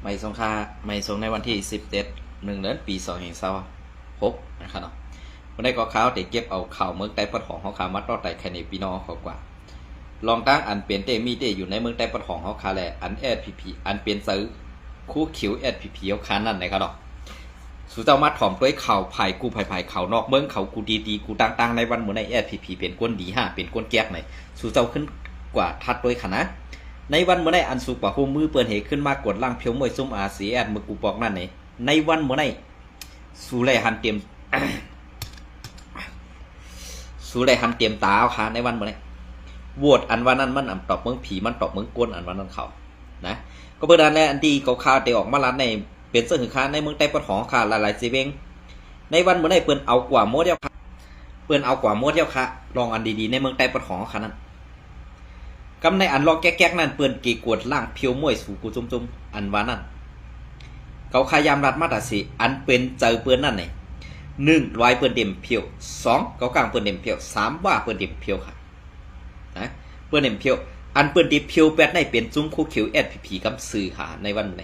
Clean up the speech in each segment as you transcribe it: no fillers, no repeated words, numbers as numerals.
ไม่ทรงค่าไม่ทรงในวันที่11 เดือนปี2026นะครับเนาะวันได้ก็ข่าวเด็กเก็บเอาข่าวเมืองใต้ปะทองเขาขามัดรอดไต่แค่ในปีนอเขากว่าลองตั้งอันเปลี่ยนเตมีเตอยู่ในเมืองใต้ปะทองเขาขาแลอันแอดพีพีอันเปลี่ยนซื้อคู่ขิวแอดพีพีเขาขานั่นนะครับเนาะสุเจ้ามาถ่อมด้วยข่าวไผ่กูไผ่ข่าวนอกเมืองเขากูดีกูต่างๆในวันเหมือนในแอดพีพีเป็นก้นดีห้าเป็นก้นแก๊กไหนสุเจ้าขึ้นกว่าทัดด้วยขนาดในวันเมื่อไดอันสุกว่าโฮมือเปิดเหตุขึ้นมากดล่างเพียวมวยซุ่มอาเสียแอดมือกูบอกนั่นนี่ในวันเมื่อไดสู้ไรหันเตรียม สู้ไรหันเตรียมตาเอาค่ะในวันเมื่อไดโหวตอันวันนั้นมันอันตอบเมืองผีมันตอบเมืองก้นอันวันนั้นเขานะก็เปิดอันแรกอันดีเขาข่าวเตะออกมาล้านในเป็นเสื้อหือค้าในเมืองใต้ปะหองค่ะหลายๆเซเวงในวันเมื่อไดเปิ้นเอากว่าโมดเดียวค่ะเปิ้นเอากว่าโมดเดียวค่ะลองอันดีๆในเมืองใต้ปะหองค่ะนั้นกำในอันลอกแก๊กๆนั่นเปื่อนกีกวดล่างเพียวมวยสู่กูจุ่มๆอันว่านั่นเขาขยามรัดมาตราสีอันเป็นเจอเปื่อนนั่นเนี่ย100เปื่อนเต็มเพียว2เขากลางเปื่อนเต็มเพียว3ว่าเปื่อนเต็มเพียวค่ะนะเปื่อนเต็มเพียวอันเปื่อนเต็มเพียวแปดในเป็นจุ้มคู่เขียวแอดพีกำสื่อหาในวันไหน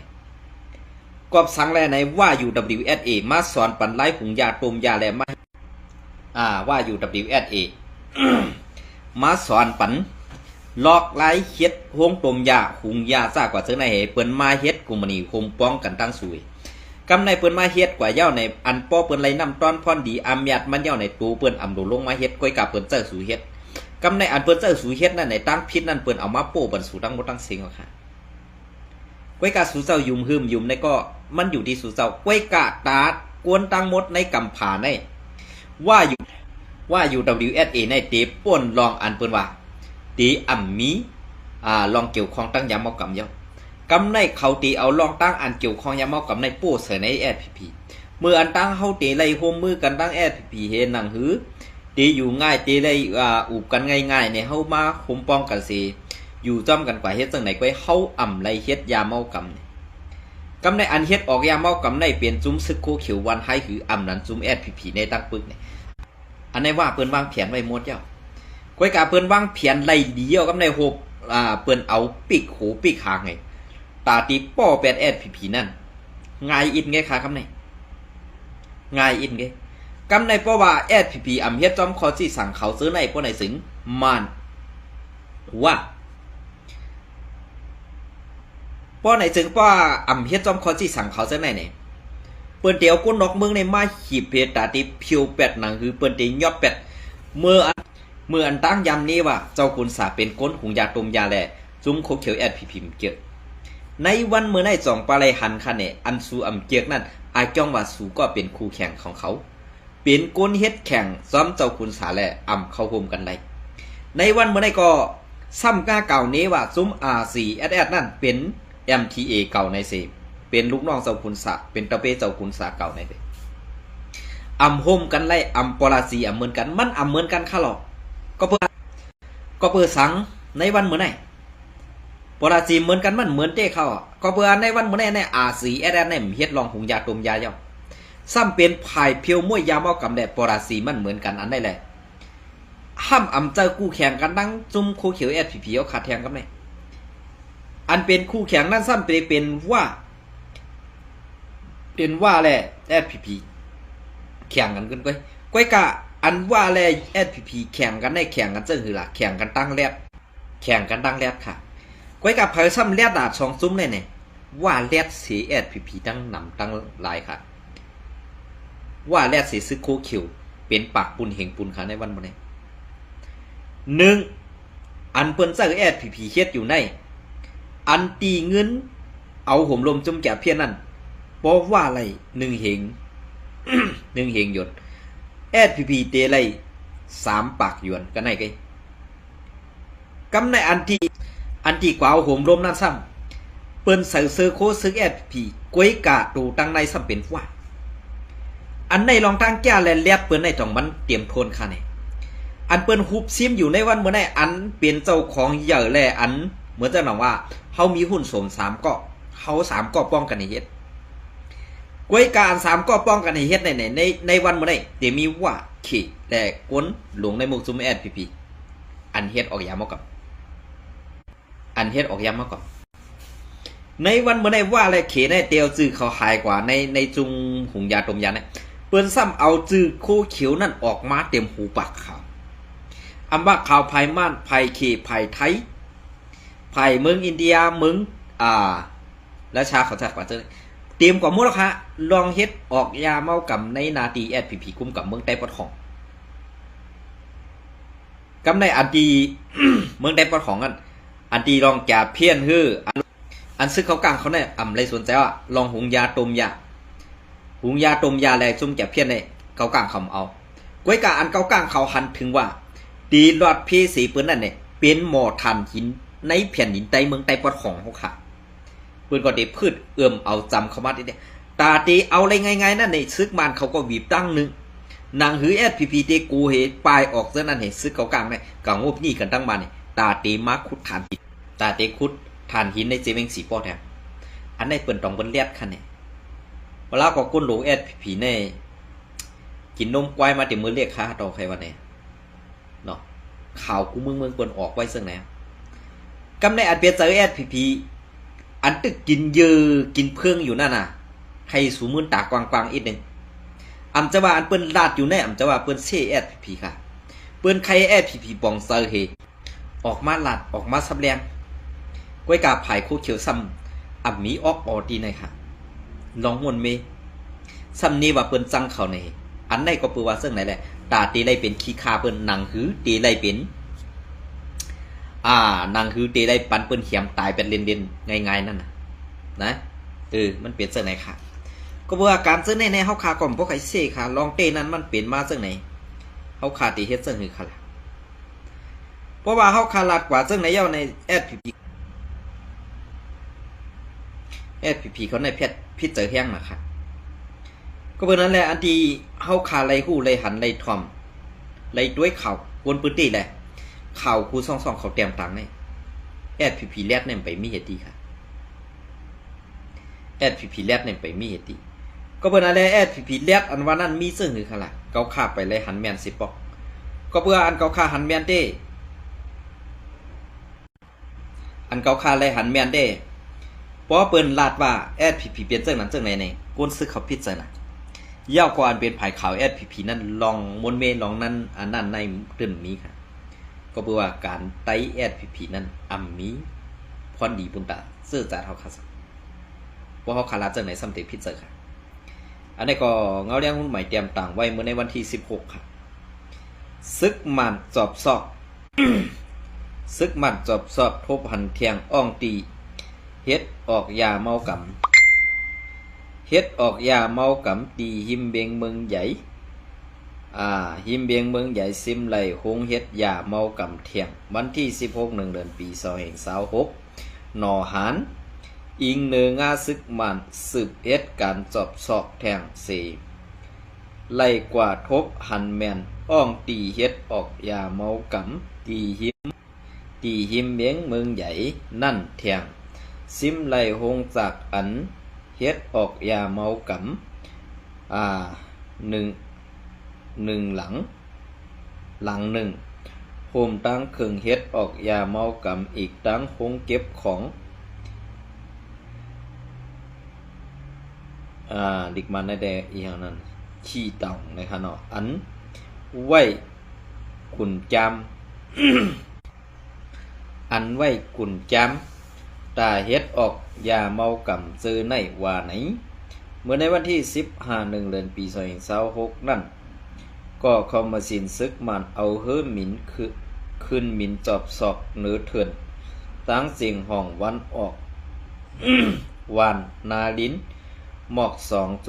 กอบสังแลในว่าอยู่ WSA มาสอนปันไล่หุงยาต้มยาแลมาว่าอยู่ WSA มาสอนปันลอกไล่เฮ็ดห้องต้มยาหุงยาซากว่าเสื้อในเหเปิ้นมาเฮ็ดกุมณีคุมป้องกันตั้งสุยกำในเปิ้นมาเฮ็ดกว่าเย้าในอันป้อเปิ้นไล่น้ำต้อนพรดีอำยัดมันเย้าในตูเปิ้นอำดูลงมาเฮ็ดก้อยกับเปิ้นเจ้าสู่เฮ็ดกำในอันเปิ้นเจ้าสู่เฮ็ดนั่นในตั้งพิษนั่นเปิ้นเอามาโป้บันสู่ตั้งหมดตั้งสิงค่ะก้อยกะสู่เจ้ายุ่มหืมยุ่มในก็มันอยู่ที่สู่เจ้าก้อยกะตากวนตั้งหมดในกำผาในว่าอยู่ WSA ในเตป่นลองอันเปิ้นว่าตีอ่ำมีลองเกี่ยวข้องตั้งยามเมากำเยาะกำในเขาตีเอาลองตั้งอันเกี่ยวข้องยามเมากำในปู้เสในแอดพีเมื่ออันตั้งเขาตีไล่โฮมมือกันตั้งแอดพีเห็นหนังหือตีอยู่ง่ายตีไล่อุบกันง่ายๆเนี่ยเขามาคุมป้องกันสิอยู่จ้อมกันกว่าเฮ็ดจังไหนก็เขาอ่ำไล่เฮ็ดยามเมากำกำในอันเฮ็ดออกยามเมากำในเปลี่ยนจุ้มซึกโคเขียววันให้คืออ่ำนั้นจุ้มแอดพีในตั้งปึกเนี่ยอันในว่าเปิ้นวางแผนไว้หมดเจ้าก้อยกาเปิ้นวางเพียนไล่เดียวกับในโฮบเปิ้นเอาปีกหูปีกหางไงตาตีป้อแปดแอดผีนั่นง่ายอินไงค่ะคำไหนง่ายอินไงกำในป้อว่าแอดผีอำเฮ็ดจอมคอที่สั่งเขาซื้อในป้อในสิงมานว่าป้อในสิงป้ออำเฮ็ดจอมคอที่สั่งเขาซื้อในเนี่ยเปิ้นเดียวก้นนอกเมืองในมาขีบเพตาตีเพียวแปดหนังคือเปิ้นตียอดแปดเมื่ออันตั้งยำนี้ว่าเจ้าคุณสาเป็นก้นหุงยาต้มยาแหล่จุ้มโคเขียวแอดพิมเกียในวันเมื่อในจ่องปลาไหลหันคันเนี่ยอันสูอำเกียกนั่นอาจ้องว่าสูก็เป็นคู่แข่งของเขาเป็นก้นเฮ็ดแข่งซ้อมเจ้าคุณสาแหล่อำเข้าโฮมกันเลยในวันเมื่อในก็ซ้ำก้าเก่านี้ว่าจุ้ม4SSนั่นเป็น MTA เก่าในเสเป็นลูกน้องเจ้าคุณสาเป็นตะเปเจ้าคุณสาเก่าในเสอำโฮมกันไล่อำปราสีอำเหมือนกันมันอำเหมือนกันค่ะหรอกก็เพื่อสังในวันเหมือนไหนปราจีเหมือนกันมันเหมือนเจ้เขาก็เพื่อในวันเหมือนไหนใน4SSในเฮ็ดลองหุงยาต้มยาเจ้าซ้ำเป็นภายเพียวมวยยาเมากำแดดปราจีมันเหมือนกันอันได้แหละห้ามอำเจอคู่แข่งกันนั่งจุ่มคู่เขียวSPPเอาขาดแทงกันไหนอันเป็นคู่แข่งนั่นซ้ำเป็นว่าแหละSPPแข่งกันขึ้นก้อยกะอันว่าแลSPPแข่งกันได้แข่งกันเจ้าหือล่ะแข่งกันตั้งแรดค่ะก้อยกับเผยซ้ำแรดดาดสองซุ้มเลยเนี่ยว่าแรดสีSPPตั้งนำตั้งลายค่ะว่าแรดสีซึกโคคิวเป็นปากปุ่นเหงปุ่นค่ะในวันนี้1อันเปิ้นเจ้าSPPเฮ็ดอยู่ในอันตีเงินเอาห่มลมจุ่มแก่เพี้ยนนั่นเพราะว่าอะไร1เหง 1เหงหยดSPP เตไล3ปากหยวนกันไหนกันกำในอันที่กว่าโหมลมนั่นซ้ำเปิ้นใส่เสื้อโค้ซึกSPPก้วยกาตูตั้งในซ้ำเป็นว่าอันในลองตั้งแก้แลเลียดเปิ้นในจ่องมันเตรียมโทนค่ะเนี่ยอันเปิ้นฮุบซิมอยู่ในวันเมื่อไหร่อันเป็นเจ้าของเหยื่อแลอันเหมือนจะหนังว่าเขามีหุ้นสม3เกาะเขา3เกาะป้องกันในเฮ็ดก้วยการ3ก็ป้องกันให้เฮ็ดในวันมื้อใดเดี๋ยวมีว่าขี้แต่ก้นหลงในมุกซุมSPPอันเฮ็ดออกยามมาก่อน ในวันเมื่อในว่าอะไรเขในเตียวจื้อเขาหายกว่าในจุงหุงยาตมยาเนี่ยเปิ้นซ้ำเอาจื้อโคเขียวนั่นออกมาเต็มหูปากเขาอำว่าข่าวภัยม่านภัยเขภัยไทยภัยเมืองอินเดียเมืองและชาเขาจัดกว่าเจอเตรียมกว่ามูลค่าลองเฮ็ดออกยาเมากำในนาตีแอดผีกุมกับเมืองไต้ปอดของกำในอันตี เมืองไต้ปอดของอันตีลองจ่าเพี้ยนฮื้ออันซึกเขากลางเขาเนี่ยเลยสนใจว่าลองหุงยาตมยาหุงยาตมยาแลซุ่มจ่าเพี้ยนเนี่ยเขากลางเขาเอาก้วยกาอันเขากลางเขาหันถึงว่าตีรอดพี่สีปืนนั่นเนี่ยเป็นหมอทันหินในแผ่นดินใต้เมืองไต้ปอดของเขาค่ะปืนก็ได้พืชเอื้อมเอาจำเขามาได้ตาตีเอาอะไรง่ายๆนั่นในซึกมันเขาก็บีบตั้งหนึ่งนางหือแอดพีพีเตกูเหตุปลายออกเส้นนั่นเหตุซึกเขากลางเนี่ยกังวบนี่กันตั้งมาเนี่ยตาตีมาคุดฐานหินตาตีคุดฐานหินในเจเมงสีปอดแทนอันในเปิ่นตองเปิ้นเลียดคันเนี่ยเวลาก็ก้นหลงแอดพีพีในกินนมควายมาติมือเรียกค้าต่อใครวันเนี่ยเนาะข่าวกูเมืองเปิ่นออกไว้ซึ่งไหนกำในอันเปียเจอแอดพีอันตึกกินเยอะกินเพื่องอยู่นั่นน่ะใครสูมืนตากวางอีกหนึ่งอำจะว่าอันเปิ้นลาดอยู่ในอำจะว่าเปิ้นเช่แอดพีค่ะเปิ้นใครแอดพีปองเซอร์เฮออกมาลาดออกมาซับแรงก้วยกาไผ่คู่เขียวซ้ำมีออกอดีในค่ะลองมวนเมซ้ำนี้ว่าเปิ้นจังเขาในอันไหนก็เปือว่าซึ่งไหนแหละตาตีไล่เป็นขี้คาเปิ้นหนังหือตีไล่เป็นนางคือเตได้ปันเปิ้นเขียมตายเป็นเล่นๆง่ายๆนั่นนะมันเปลี่ยนเสื้อไหนค่ะก็เบื่อการเสื้อในเฮาขาก่อนพวกไอ้เซ่ค่ะลองเตนั้นมันเปลี่ยนมาเสื้อไหนเฮาขาตีเฮ็ดเสื้อหือค่ะเพราะว่าเฮาขาลัดกว่าเสื้อไหนเย้าใน SPP เขาในแพทย์พิจารณาแห้งมาค่ะก็เพราะนั้นแหละอันที่เฮาขาไล่หู้ไล่หันไล่ทอมไล่ด้วยเข่าวนปืนตีแหละข่าวคูซ่องเขาเตรียมตังค์เนี่ยแอดพีแรดเนี่ยไปมีเหตุดีค่ะแอดพีแรดเนี่ยไปมีเหตุดีก็เป็นอะไรแอดพีแรดอันว่านั้นมีซึ่งหรือขนาดเกาข่าไปเลยหันแมนสิปอกก็เพื่ออันเกาข่าหันแมนเด้อันเกาข่าเลยหันแมนเด้เพราะเปิ้นลาดว่าแอดพีเปลี่ยนเจ้านั้นเจ้าไหนเนี่ยก้นซึกเขาพิจารณาเย่ากว่าอันเป็นภายข่าวแอดพีนั่นลองมนเมลองนั้นอันนั้นในตื่นมีค่ะก็เพื่อว่าการไต้แอดพีนั้นมีพรดีปุ่นตาเสื้อจ่าเท่าคัสว่าเขาขาลาจากไหนสัมติพิจารค่ะอันนี้ก็เงาเลี้ยงหุ้นใหม่เตรียมต่างไว้เมื่อในวันที่16ค่ะซึกมันจอบซอก ซึกมันจอบซอกทบหันเทียงอ่องตีเฮ็ดออกยาเมากำเฮ็ดออกยาเมากำตีหิมเบงเมืองใหญ่หิมเบียงเมืองใหญ่ซิมไหลหงเฮ็ดยาเมากำเทียงวันที่16 เดือนปี2526หนอหานอิงเนืองาซึกมันสืบเอ็ดการจอบซอกแทงเสไล่กว่าทบหันแมนอ้องตีเฮ็ดออกยาเมากำตีหิมเบียงเมืองใหญ่นั่นเทียงซิมไหลหงจากอันเฮ็ดออกยาเมากำหนึ่งหลังหนึ่งโฮมตั้งเครื่องเฮ็ดออกยาเมากำอีกตั้งคงเก็บของดิกมันได้อีกอย่างนั้นขี้เต่านะครับเนาะอันไว้กุนจำ อันไว้กุนจำตาเฮ็ดออกยาเมากำซื้อในว่าไหนเมื่อในวันที่15 เดือนปี2026นั่นก็เข้ามาสินซึกมันเอาเฮือหมินขึ้นหมินจอบซอกเนื้อเถื่อนตั้งเสียงห้องวันออก วันนาลิ้นหมอก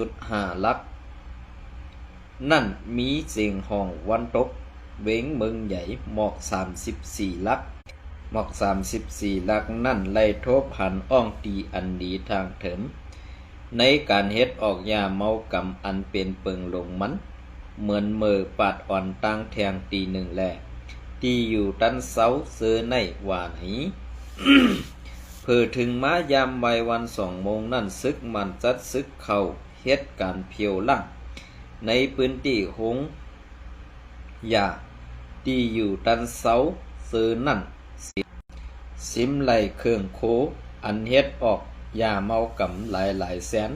2.5 ลักนั่นมีเสียงห้องวันตกเว้งเมืองใหญ่หมอก 34 ลักหมอก 34 ลักนั่นไล่ทบหันอ่องตีอันดีทางเถิมในการเฮ็ดออกยาเมากำอันเป็นเปิงลงมันเหมือนมือปาดอ่อนตั้งแทงตีหนึ่งแหละตีอยู่ตันเสาเสือในว่าไหน เพื่อถึงมายามใบวัน2 โมงนั่นซึกมันจัดซึกเข้าเฮ็ดการเพียวล่างในพื้นที่หงยาตีอยู่ตันเสาเสือนั่นซิมไหลเครื่องโคอันเฮ็ดออก ยาเมากำหลายแสน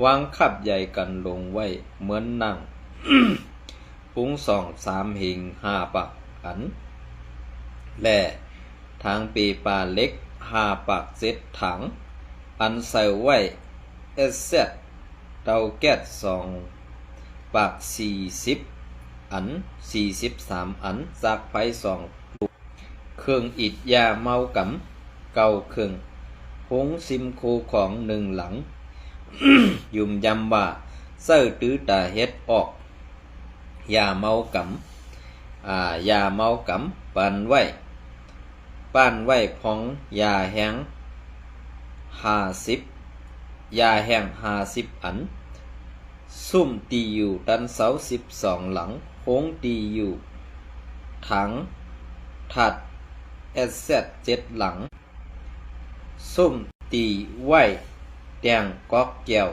วางขับใหญ่กันลงไว้เหมือนนั่ง พุง2-3 หิง5 ปักอันและทางปีปาเล็ก5 ปัก7 ถังอันใส่ไว้เอสเซตเตาแก๊ส2 ปัก40 อัน43 อันจากไฟ2 ลูกเครื่องอิฐยาเมากำเก่าเครื่องพงซิมโคของ1 หลัง ยุ่มยำว่าเสื้อตื้อตาเฮ็ดออกยาเมากำยาเมากำปั้นไว้พองยาแห้ง50 ยาแห้ง50 อันซุ่มตีอยู่ตันเสา12 หลังโค้งตีอยู่ถังถัดเอสเซต7 หลังซุ่มตีไว้แดงก๊อกแก้ว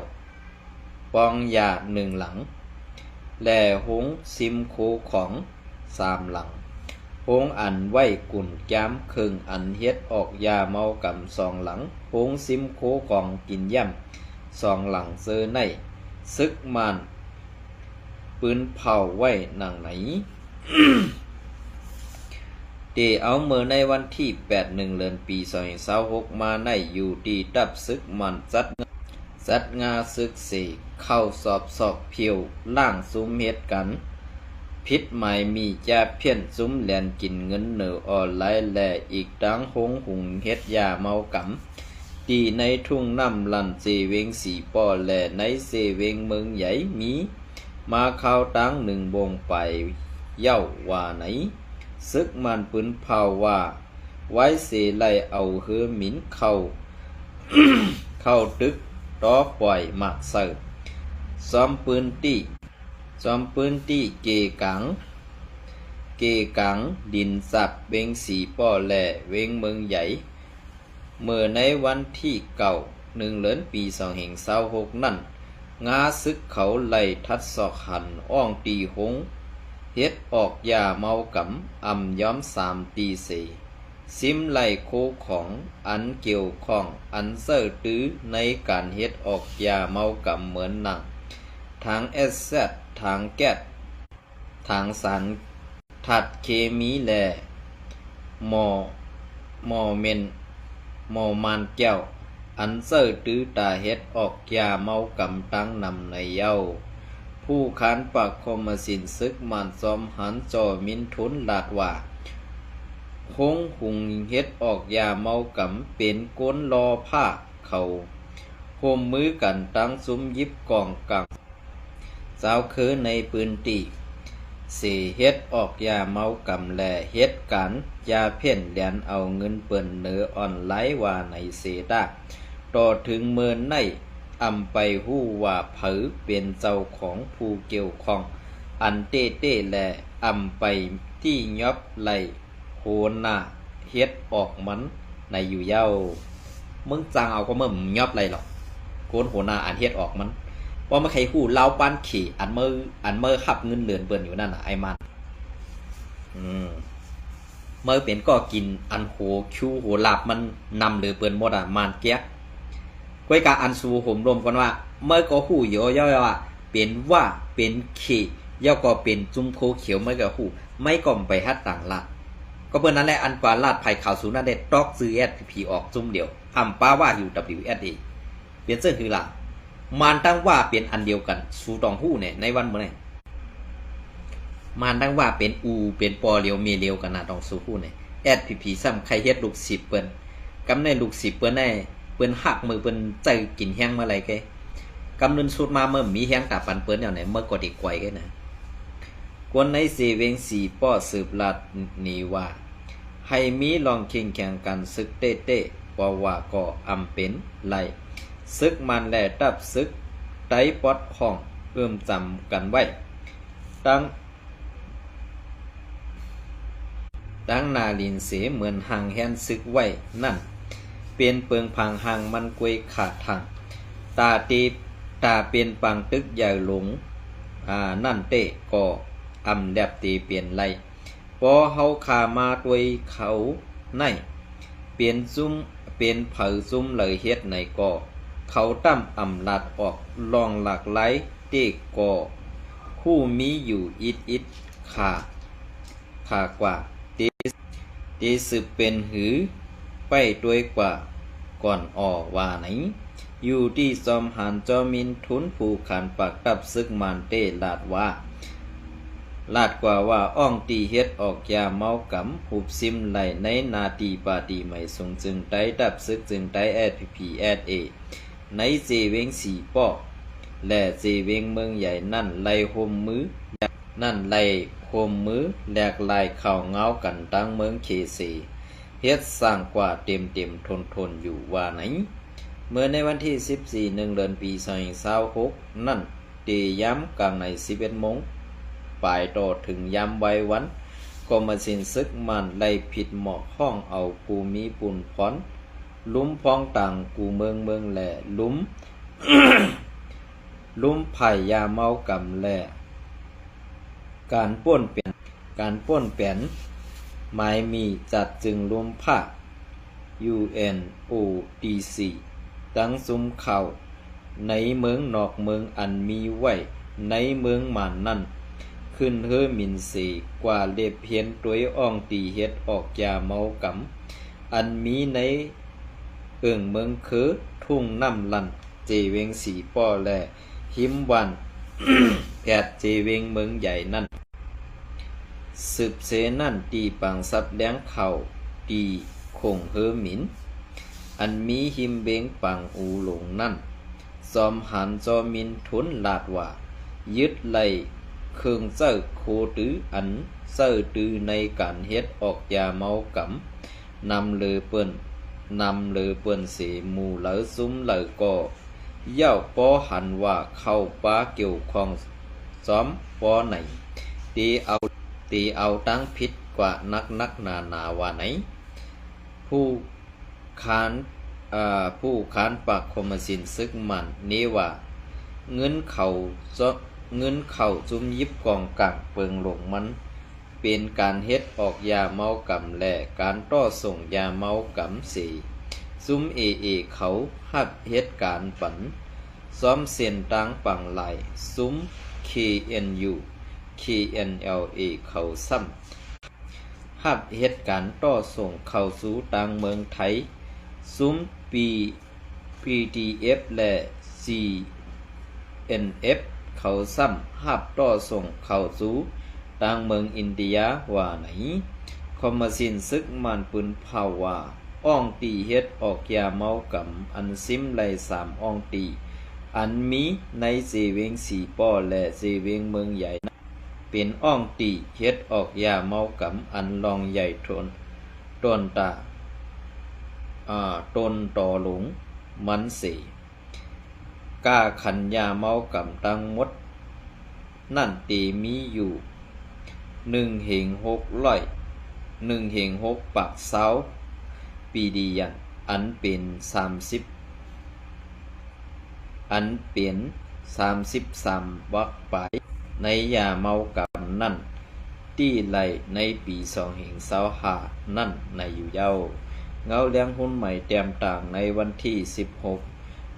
ปองยา1 หลังแล่หงซิมโคของ3 หลังหงอันไว้กุ่นแก้มครึ่งอันเฮ็ดออกยาเมากำ2 หลังหงซิมโคของกินย่ำ2 หลังเซอในซึกมันปืนเผาไว้หนังไหน เดเอาเมื่อในวันที่8 เดือนปี2026มาในอยู่ดีดับซึกมันจัดงาศึกเสเข้าสอบสอกเพียวล่างซุ้มเฮ็ดกันพิษหมายมีจาเพี้ยนซุ้มแลนกินเงินเหนือออนไลน์แลอีกดังหงหุงเฮ็ดยาเมากำตีในทุ่งน้ำลันเซเวงสีป้อแลในเซเวงเมืองใหญ่มีมาเข้าตั้ง1 วงไปเย้าว่าไหนซึกมันปืนเผาว่าไว้เสไลเอาเฮือหมินเข้า เข้าตึกต่อปล่อยหมักเสิร์ซ้อมปืนตี้เกกังดินสับเวงสีป้อแหล่เวงเมืองใหญ่เมื่อในวันที่1 เดือนปี2026นั่นงาซึกเขาไล่ทัดศอกหันอ้องตีหงเฮ็ดออกยาเมากำอ่ำย้อม3 ตีเสซิมไล่โคของอันเกี่ยวข้องอันเซอร์ตื้อในการเฮ็ดออกยาเมากำเหมือนหนังทางเอสเซตทางแก๊สทางสารถัดเคมีและมอมันแก้วอันเซอร์ตื้อตาเฮ็ดออกยาเมากำตั้งนำในเย้าผู้ขานปากคมสินซึกมันซอมหันจอมินทุนลาดว่าคงหุงเฮ็ดออกยาเมากำเป็นก้นรอผ้าเขาโฮมมือกันตั้งซุ้มยิบกองกังสาวคือในปืนตีสีเฮ็ดออกยาเมากำและเฮ็ดกันยาเพ่นแหลนเอาเงินเปิ้นเนือออนไลน์ว่าในเสดาต่อถึงเมินในอำไปฮู้ว่าเผอเป็นเจ้าของผู้เกี่ยวข้องอันเต้และอำไปที่ยอบไหลโหนาเฮ็ดออกมันในอยู่เย้ามึงจางเอาก็มึงยอบไหลหรอกโกนโหนาอันเฮ็ดออกมันว่าไม่ใครฮู้เล่าปานขี่อันเมื่อขับเงินเหลือนเปิ้นอยู่นั่นน่ะไอ้มันเมื่อเป็นก็กินอันโหคิวโหลาบมันนำหรือเปิ้นหมดอ่ะมานเกียก้อยกาอันสูห่มรวมกันว่าเมื่อก็หู้ย่อว่าเป็นว่าเป็นเขย่อก็เป็นจุ่มโคเขียวไม่ก็หู้ไม่ก่อมไปฮัดต่างละก็เพื่อนนั้นแหละอันกว่าลาดไผ่ข่าวสูนั่นเด็ดตอกซื้อผีออกจุ่มเดียวอ่ำป้าว่าอยู่ WSA เปลี่ยนเสื้อคือล่ะมันตั้งว่าเป็นอันเดียวกันสูตองหู้เนี่ยในวันเมื่อไหร่มันตั้งว่าเป็นเป็นปอเลียวเมเลียวกันนะตองสูหู้เนี่ยผีซ้ำใครเฮ็ดลูกศิษย์เปิ้นกำในลูกศิษย์เปิ้นได้เปิ้นหักมือเปิ้นใจกินแห้งมาอะไรแกกำนึนสุดมาเมื่อมีแห้งตาปันเปิ้นอย่างไหนเมื่อก็ดีกว่าแกนะกวนในเสเวงสีป้อสืบลาดนี้ว่าให้มีลองเข่งแข่งกันซึกเต้ว่าก็อำเป็นไรซึกมันแลตับซึกไตปอดห้องจำกันไว้ตั้งนาลินเสเหมือนห่างแฮนซึกไว้นั่นเป็นเปิงพังหางมันกวยขาดทางตาเป็นปังตึกใหญ่หลงนั่นเตะก็อำแดบตีเปลี่ยนไรพอเฮาขามาด้วยเขาในเปลี่ยน เป็นเผาซุ่มเลยเฮ็ดในก่อเขาตั้มอำลาดออกลองหลากหลายเด็กก่อคู่มีอยู่อิดขากว่าเตสืบเป็นหือไปด้วยกว่าก่อนออกว่าไหนอยู่ที่ซอมหันจอมินทุนผูขันปากตับซึกมันเตลาดกว่าว่าอ้องตีเฮ็ดออกยาเมากำหุบซิมไหลในนาตีปาตีไม่ทรงจึงได้ดับซึกจึงได้SPPSA ในเจเวงสีป้อและเจเวงเมืองใหญ่นั่นไล่โฮมมือแหลกลายข่าวเงากันตั้งเมืองเคเซเฮ็ดสร้างกว่าเต็มทนอยู่ว่าไหนเมื่อในวันที่14 เดือนปี2026นั่นเตย้ำกลางใน11 โมงปลายต่อถึงยามไว้วันก็มาสิ้นซึกมันไล่ผิดหมอกห้องเอากูมีปุ่นพรลุ้มพ้องต่างกูเมืองแหล่ลุ้ม ลุ้มไผ่ยาเมากำแหล่การป้วนเปลี่ยนหมายมีจัดจึงรวมภาค UNODC ตั้งซุ้มข่าวในเมืองนอกเมืองอันมีไว้ในเมืองมันนั่นขึ้นเฮอมินเสกว่าเล็บเพียนตัวอ่องตีเฮ็ดออกยาเมากำอันมีในเมืองคือทุ่งน้ำลันเจเวงสีป้อและหิมวัน แผดเจเวงเมืองใหญ่นั่นสืบเสนั่นตีปังซับแดงเข่าตีคงเฮอหมินอันมีหิมเบงปังอูหลงนั่นซอมหันจอมินทุนลาดว่ายึดไล่เครื่องเจ้าโคตืออันเจ้าตือในการเฮ็ดออกยาเมากำนำเลอเปิ้นเสหมู่เหลอซุ้มเหลอก่อเย่าป้อหันว่าเข้าป้าเกี่ยวข้องซ้อมป้อไหนตีเอาตั้งพิษกว่านักหนาว่าไหนผู้ขานปากคมสินซึกมันนี้ว่าเงินเขาจุ่มยิบกองกลางเปิงหลงมันเป็นการเฮ็ดออกยาเมากำและการต่อส่งยาเมากำสีซุ้มเอเขาหับเฮ็ดการปันซ้อมเส้นต่างปังไหลซุ้ม KNLA เขาซ้ำหับเฮ็ดการต่อส่งเข้าสู่ต่างเมืองไทยซุ้ม PTF และ CNF เขาซ้ำหับต่อส่งเข้าสู่ต่างเมืองอินเดียว่าไหนคอมมาสินซึกมันปืนเผาว่าอ่องตีเฮ็ดออกยาเมากำอันซิมไล3อ่องตีอันมีในเจเวงสีป้อและเจเวงเมืองใหญ่เป็นอ่องตีเฮ็ดออกยาเมากำอันลองใหญ่ต้นต่อหลงมันเสกล้าขันยาเมากำตั้งหมดนั่นตีมีอยู่1,600 ปักเสาปีดียันอันเป็น33วักไปในยาเมากำนั่นที่ไหลในปี2025นั่นในอยู่เย้าเงาเลี้ยงหุ้นใหม่เตรียมต่างในวันที่16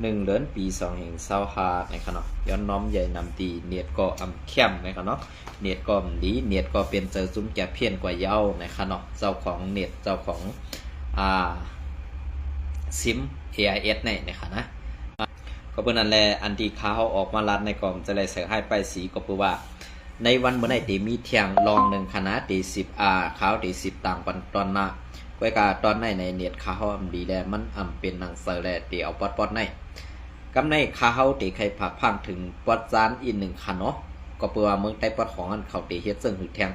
เดือนปี2025นะครับเนาะย้อนน้อมใหญ่นำตีเนียดก็อำเข้มนะครับเนาะเนียดก็ดีเนียดก็เป็นเจอซุ้มแก่เพี้ยนกว่าเย้านะครับเนาะเจ้าของเนียดเจ้าของซิม AIS เนี่ยนะครับนะก็เป็นนั่นแหละอันที่เขาออกมาลัดในกล่องจะเลยเสียให้ไปสีก็คือว่าในวันเมื่อไหร่ตีมีเที่ยงลอง1คณะตี10เขาตี10ต่างปันตอนหน้าก้อยกาตอนในเนียดเขาดีแลมันเป็นหนังเสือแลตีเอาปอดในกำในเขาตีใครผักพังถึงปอดจานอีก1คันเนาะก็เพื่อเมืองใต้ปอดของอันเขาตีเฮ็ดซึ่งหือแทง